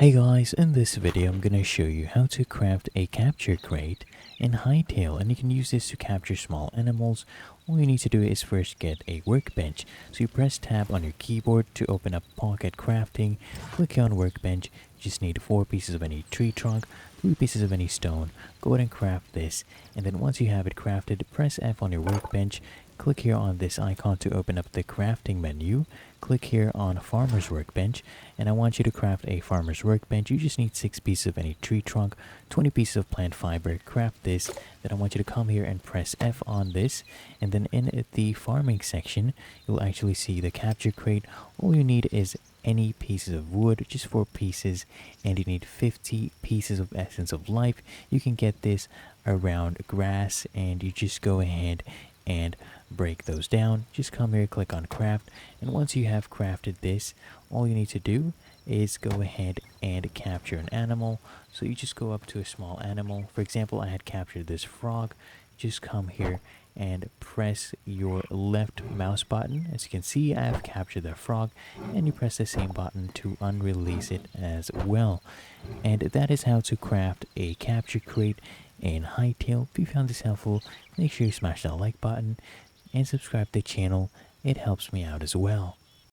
Hey guys, in this video I'm gonna show you how to craft a capture crate in Hytale, and you can use this to capture small animals. All you need to do is first get a workbench. So you press tab on your keyboard to open up Pocket Crafting, click on workbench. You just need 4 pieces of any tree trunk, 3 pieces of any stone. Go ahead and craft this, and then once you have it crafted, press F on your workbench. Click here on this icon to open up the crafting menu. Click here on Farmer's Workbench, and I want you to craft a Farmer's Workbench. You just need 6 pieces of any tree trunk, 20 pieces of plant fiber. Craft this. Then I want you to come here and press F on this, and then in the farming section, you'll actually see the capture crate. All you need is any pieces of wood, just 4 pieces, and you need 50 pieces of essence of life. You can get this around grass, and you just go ahead and break those down. Just come here, click on craft, and once you have crafted this, all you need to do is go ahead and capture an animal. So you just go up to a small animal. For example, I had captured this frog. Just come here and press your left mouse button. As you can see, I have captured the frog, and you press the same button to unrelease it as well. And that is how to craft a capture crate in Hytale. If you found this helpful, make sure you smash that like button and subscribe to the channel. It helps me out as well.